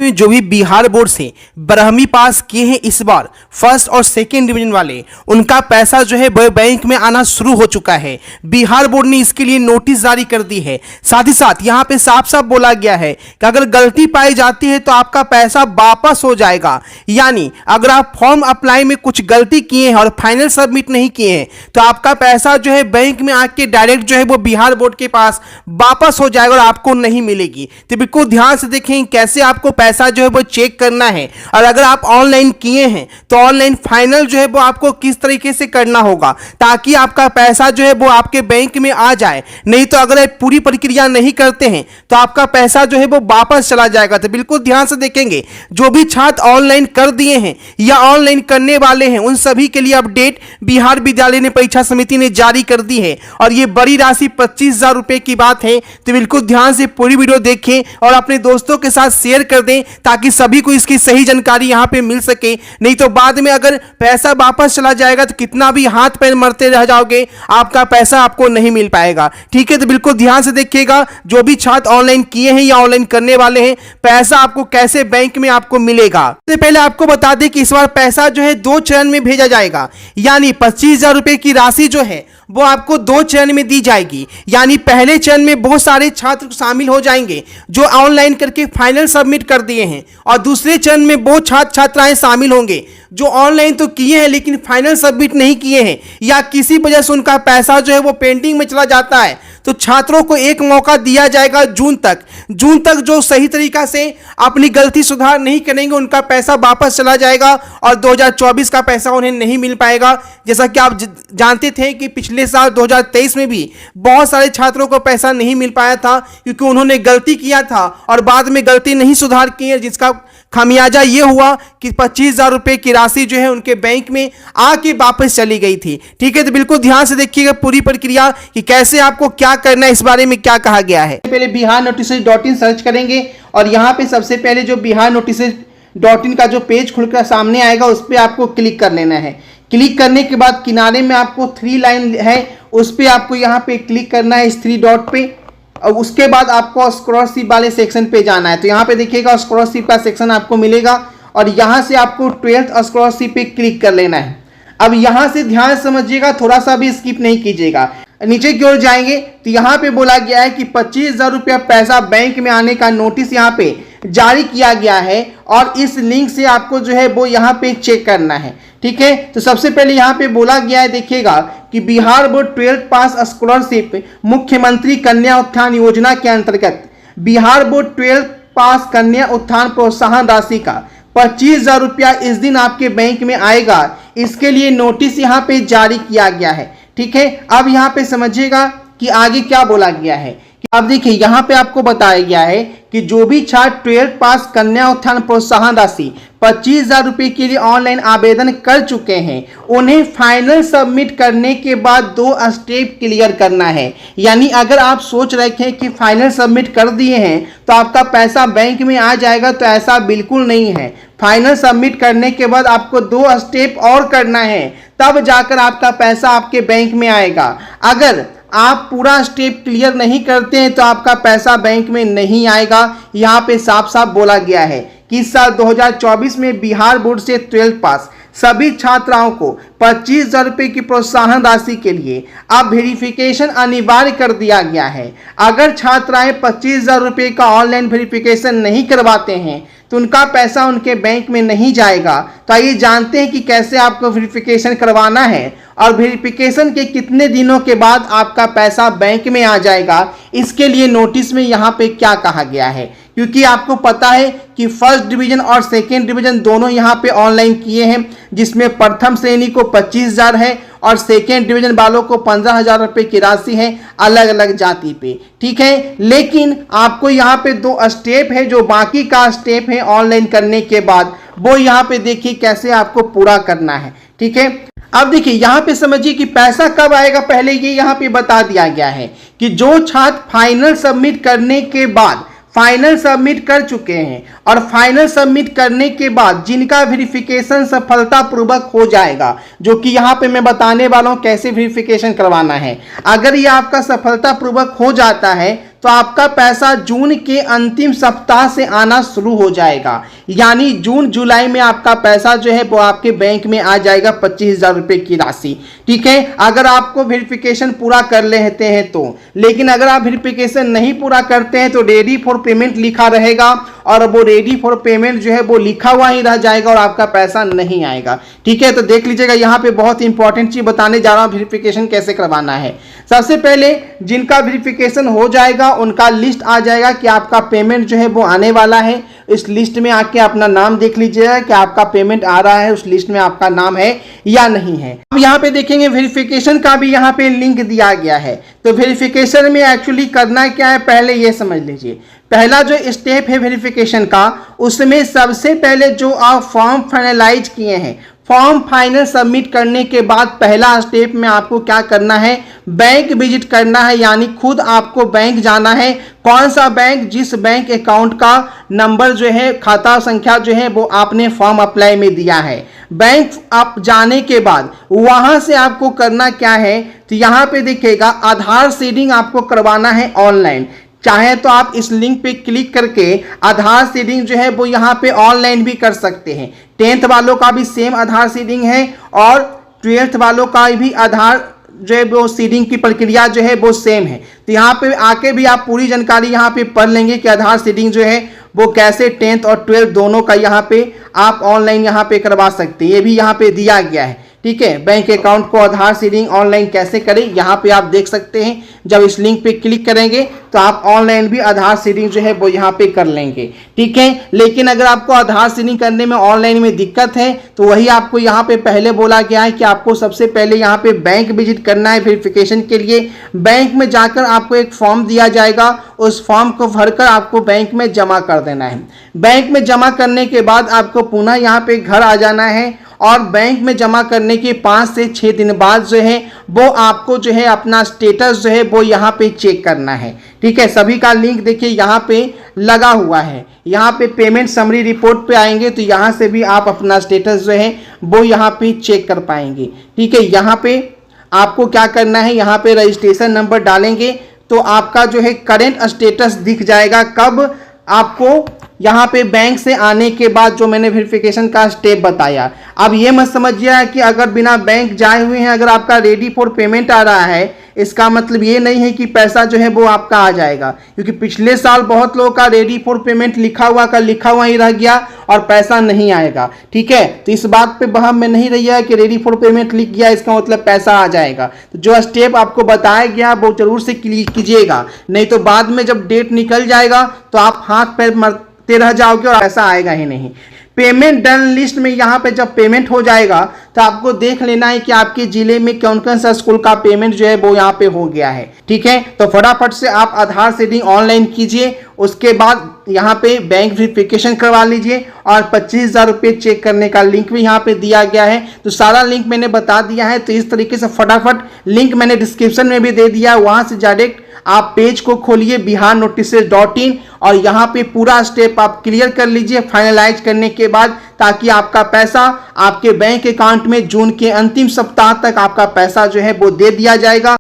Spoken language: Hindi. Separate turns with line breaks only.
में जो भी बिहार बोर्ड से 12वीं पास किए हैं इस बार फर्स्ट और सेकेंड डिवीजन वाले, उनका पैसा जो है बैंक में आना शुरू हो चुका है। बिहार बोर्ड ने इसके लिए नोटिस जारी कर दी है। साथ ही साथ यहाँ पे साफ साफ बोला गया है कि अगर गलती पाई जाती है तो आपका पैसा वापस हो जाएगा। यानी अगर आप फॉर्म अप्लाई में कुछ गलती किए हैं और फाइनल सबमिट नहीं किए हैं तो आपका पैसा जो है बैंक में आके डायरेक्ट जो है वो बिहार बोर्ड के पास वापस हो जाएगा और आपको नहीं मिलेगी। तो बिल्कुल ध्यान से देखें कैसे आपको पैसा जो है वो चेक करना है, और अगर आप ऑनलाइन किए हैं तो ऑनलाइन फाइनल जो है वो आपको किस तरीके से करना होगा ताकि आपका पैसा जो है वो आपके बैंक में आ जाए। नहीं तो अगर आप पूरी प्रक्रिया नहीं करते हैं तो आपका पैसा जो है वो वापस चला जाएगा। तो बिल्कुल ध्यान से देखेंगे जो भी छात्र ऑनलाइन कर दिए हैं या ऑनलाइन करने वाले हैं उन सभी के लिए अपडेट बिहार विद्यालय ने परीक्षा समिति ने जारी कर दी है, और ये बड़ी राशि 25,000 रुपए की बात है। तो बिल्कुल ध्यान से पूरी वीडियो देखें और अपने दोस्तों के साथ शेयर कर दें ताकि सभी को इसकी सही जानकारी यहां पे मिल सके। नहीं तो बाद में अगर पैसा वापस चला जाएगा तो कितना भी हाथ पैर मरते रह जाओगे, आपका पैसा आपको नहीं मिल पाएगा। ठीक है, तो बिल्कुल ध्यान से देखिएगा जो भी छात्र ऑनलाइन किए हैं या ऑनलाइन करने वाले हैं पैसा आपको कैसे बैंक में आपको मिलेगा। सबसे पहले आपको बता दें कि इस बार पैसा जो है 2 चरण में भेजा जाएगा। यानी 25,000 रुपए की राशि जो है वो आपको 2 चरण में दी जाएगी। यानी पहले चरण में बहुत सारे छात्र शामिल हो जाएंगे जो ऑनलाइन करके फाइनल सबमिट कर दिए हैं, और दूसरे चरण में बहुत छात्र छात्राएं शामिल होंगे जो ऑनलाइन तो किए हैं लेकिन फाइनल सबमिट नहीं किए हैं या किसी वजह से उनका पैसा जो है वो पेंडिंग में चला जाता है। तो छात्रों को एक मौका दिया जाएगा जून तक जो सही तरीका से अपनी गलती सुधार नहीं करेंगे उनका पैसा वापस चला जाएगा और 2024 का पैसा उन्हें नहीं मिल पाएगा। जैसा कि आप जानते थे कि पिछले साल 2023 में भी बहुत सारे छात्रों को पैसा नहीं मिल पाया था क्योंकि उन्होंने गलती किया था और बाद में गलती नहीं सुधार की है, जिसका खामियाजा ये हुआ कि 25,000 रुपए की राशि जो है उनके बैंक में आके वापस चली गई थी। ठीक है, तो बिल्कुल ध्यान से देखिएगा पूरी प्रक्रिया कि कैसे आपको क्या करना है, इस बारे में क्या कहा गया है।
पहले बिहार नोटिसेज.in सर्च करेंगे और यहाँ पे सबसे पहले जो बिहार नोटिसेज.in का जो पेज खुलकर सामने आएगा उस पर आपको क्लिक कर लेना है। क्लिक करने के बाद किनारे में आपको 3 लाइन है उस पर आपको यहाँ पे क्लिक करना है इस 3 डॉट पे, और उसके बाद आपको स्कॉलरशिप वाले सेक्शन पे जाना है। तो यहाँ पे देखिएगा स्कॉलरशिप का सेक्शन आपको मिलेगा और यहाँ से आपको 12th स्कॉलरशिप पे क्लिक कर लेना है। अब यहाँ से ध्यान समझिएगा, थोड़ा सा भी स्किप नहीं कीजिएगा। नीचे की ओर जाएंगे तो यहाँ पे बोला गया है कि 25,000 रुपया पैसा बैंक में आने का नोटिस यहाँ पे जारी किया गया है और इस लिंक से आपको जो है वो यहाँ पे चेक करना है। ठीक है, तो सबसे पहले यहाँ पे बोला गया है, देखिएगा कि बिहार बोर्ड 12th पास स्कॉलरशिप मुख्यमंत्री कन्या उत्थान योजना के अंतर्गत बिहार बोर्ड 12th पास कन्या उत्थान प्रोत्साहन राशि का 25,000 रुपया इस दिन आपके बैंक में आएगा। इसके लिए नोटिस यहाँ पे जारी किया गया है। ठीक है, अब यहाँ पे समझिएगा कि आगे क्या बोला गया है। अब देखिए यहाँ पे आपको बताया गया है कि जो भी छात्र 12th पास कन्या उत्थान प्रोत्साहन राशि 25,000 रुपये के लिए ऑनलाइन आवेदन कर चुके हैं उन्हें फाइनल सबमिट करने के बाद 2 स्टेप क्लियर करना है। यानी अगर आप सोच रहे हैं कि फाइनल सबमिट कर दिए हैं तो आपका पैसा बैंक में आ जाएगा, तो ऐसा बिल्कुल नहीं है। फाइनल सबमिट करने के बाद आपको 2 स्टेप और करना है, तब जाकर आपका पैसा आपके बैंक में आएगा। अगर आप पूरा स्टेप क्लियर नहीं करते हैं तो आपका पैसा बैंक में नहीं आएगा। यहाँ पे साफ साफ बोला गया है कि इस साल 2024 में बिहार बोर्ड से 12th पास सभी छात्राओं को 25,000 रुपये की प्रोत्साहन राशि के लिए अब वेरिफिकेशन अनिवार्य कर दिया गया है। अगर छात्राएं 25,000 रुपये का ऑनलाइन वेरिफिकेशन नहीं करवाते हैं तो उनका पैसा उनके बैंक में नहीं जाएगा। तो आइए जानते हैं कि कैसे आपको वेरिफिकेशन करवाना है और वेरिफिकेशन के कितने दिनों के बाद आपका पैसा बैंक में आ जाएगा। इसके लिए नोटिस में यहाँ पे क्या कहा गया है, क्योंकि आपको पता है कि फर्स्ट डिवीजन और सेकेंड डिवीजन दोनों यहाँ पे ऑनलाइन किए हैं, जिसमें प्रथम श्रेणी को 25,000 है और सेकेंड डिवीजन वालों को 15,000 रुपये की राशि है अलग अलग जाति पे। ठीक है, लेकिन आपको यहाँ पे 2 स्टेप है, जो बाकी का स्टेप है ऑनलाइन करने के बाद वो यहाँ पे देखिए कैसे आपको पूरा करना है। ठीक है, अब देखिए यहाँ पे समझिए कि पैसा कब आएगा। पहले ये यहाँ पे बता दिया गया है कि जो छात्र फाइनल सबमिट करने के बाद फाइनल सबमिट कर चुके हैं और फाइनल सबमिट करने के बाद जिनका वेरिफिकेशन सफलतापूर्वक हो जाएगा, जो कि यहाँ पे मैं बताने वाला हूँ कैसे वेरिफिकेशन करवाना है। अगर ये आपका सफलतापूर्वक हो जाता है तो आपका पैसा जून के अंतिम सप्ताह से आना शुरू हो जाएगा। यानी जून जुलाई में आपका पैसा जो है वो आपके बैंक में आ जाएगा 25,000 रुपये की राशि। ठीक है, अगर आपको वेरिफिकेशन पूरा कर लेते हैं तो। लेकिन अगर आप वेरिफिकेशन नहीं पूरा करते हैं तो रेडी फॉर पेमेंट लिखा रहेगा और वो रेडी फॉर पेमेंट जो है वो लिखा हुआ ही रह जाएगा और आपका पैसा नहीं आएगा। ठीक है, तो देख लीजिएगा, यहाँ पे बहुत इंपॉर्टेंट चीज बताने जा रहा हूँ, वेरिफिकेशन कैसे करवाना है। सबसे पहले जिनका वेरिफिकेशन हो जाएगा उनका लिस्ट आ जाएगा कि आपका पेमेंट जो है वो आने वाला है। इस लिस्ट में आके अपना नाम देख लीजिएगा कि आपका पेमेंट आ रहा है, उस लिस्ट में आपका नाम है या नहीं है। अब यहाँ पे देखेंगे वेरिफिकेशन का भी यहाँ पे लिंक दिया गया है। तो वेरिफिकेशन में एक्चुअली करना क्या है पहले ये समझ लीजिए। पहला जो स्टेप है वेरिफिकेशन का, उसमें सबसे पहले जो आप फॉर्म फाइनलाइज किए हैं, फॉर्म फाइनल सबमिट करने के बाद पहला स्टेप में आपको क्या करना है, बैंक विजिट करना है। यानी खुद आपको बैंक जाना है। कौन सा बैंक, जिस बैंक अकाउंट का नंबर जो है, खाता संख्या जो है वो आपने फॉर्म अप्लाई में दिया है। बैंक आप जाने के बाद वहां से आपको करना क्या है, तो यहाँ पे देखिएगा आधार सीडिंग आपको करवाना है ऑनलाइन। चाहे तो आप इस लिंक पे क्लिक करके आधार सीडिंग जो है वो यहाँ पे ऑनलाइन भी कर सकते हैं। 10th वालों का भी सेम आधार सीडिंग है और 12th वालों का भी आधार जो है वो सीडिंग की प्रक्रिया जो है वो सेम है। तो यहाँ पे आके भी आप पूरी जानकारी यहाँ पे पढ़ लेंगे कि आधार सीडिंग जो है वो कैसे 10th और 12th दोनों का यहाँ पे आप ऑनलाइन यहाँ पे करवा सकते हैं। ये भी यहाँ पे दिया गया है। ठीक है, बैंक अकाउंट को आधार सीडिंग ऑनलाइन कैसे करें यहाँ पे आप देख सकते हैं। जब इस लिंक पे क्लिक करेंगे तो आप ऑनलाइन भी आधार सीडिंग जो है वो यहाँ पे कर लेंगे। ठीक है, लेकिन अगर आपको आधार सीडिंग करने में ऑनलाइन में दिक्कत है तो वही आपको यहाँ पे पहले बोला गया है कि आपको सबसे पहले यहाँ पे बैंक विजिट करना है वेरिफिकेशन के लिए। बैंक में जाकर आपको एक फॉर्म दिया जाएगा, उस फॉर्म को भरकर आपको बैंक में जमा कर देना है। बैंक में जमा करने के बाद आपको पुनः यहाँ पे घर आ जाना है और बैंक में जमा करने के 5 से 6 दिन बाद जो है वो आपको जो है अपना स्टेटस जो है वो यहाँ पे चेक करना है। ठीक है, सभी का लिंक देखिए यहाँ पे लगा हुआ है। यहाँ पे पेमेंट समरी रिपोर्ट पे आएंगे तो यहाँ से भी आप अपना स्टेटस जो है वो यहाँ पे चेक कर पाएंगे। ठीक है, यहाँ पे आपको क्या करना है, यहाँ पे रजिस्ट्रेशन नंबर डालेंगे तो आपका जो है करेंट स्टेटस दिख जाएगा। कब आपको, यहाँ पे बैंक से आने के बाद जो मैंने वेरिफिकेशन का स्टेप बताया। अब ये मत समझिए कि अगर बिना बैंक जाए हुए हैं अगर आपका रेडी फॉर पेमेंट आ रहा है, इसका मतलब ये नहीं है कि पैसा जो है वो आपका आ जाएगा। क्योंकि पिछले साल बहुत लोगों का रेडी फॉर पेमेंट लिखा हुआ ही रह गया और पैसा नहीं आएगा। ठीक है, तो इस बात पे बहम में नहीं रही है कि रेडी फॉर पेमेंट लिख गया इसका मतलब पैसा आ जाएगा। तो जो स्टेप आपको बताया गया वो जरूर से क्लिक कीजिएगा, नहीं तो बाद में जब डेट निकल जाएगा तो आप हाथ पैर मरते रह जाओगे और ऐसा आएगा ही नहीं। पेमेंट डन लिस्ट में यहाँ पे जब पेमेंट हो जाएगा तो आपको देख लेना है कि आपके जिले में कौन कौन सा स्कूल का पेमेंट जो है वो यहाँ पे हो गया है। ठीक है, तो फटाफट से आप आधार सीडिंग ऑनलाइन कीजिए। उसके बाद यहाँ पे बैंक वेरिफिकेशन करवा लीजिए और 25,000 रुपये चेक करने का लिंक भी यहाँ पे दिया गया है। तो सारा लिंक मैंने बता दिया है। तो इस तरीके से फटाफट लिंक मैंने डिस्क्रिप्शन में भी दे दिया है, वहां से डायरेक्ट आप पेज को खोलिए biharnotices.in और यहाँ पे पूरा स्टेप आप क्लियर कर लीजिए फाइनलाइज करने के बाद, ताकि आपका पैसा आपके बैंक अकाउंट में जून के अंतिम सप्ताह तक आपका पैसा जो है वो दे दिया जाएगा।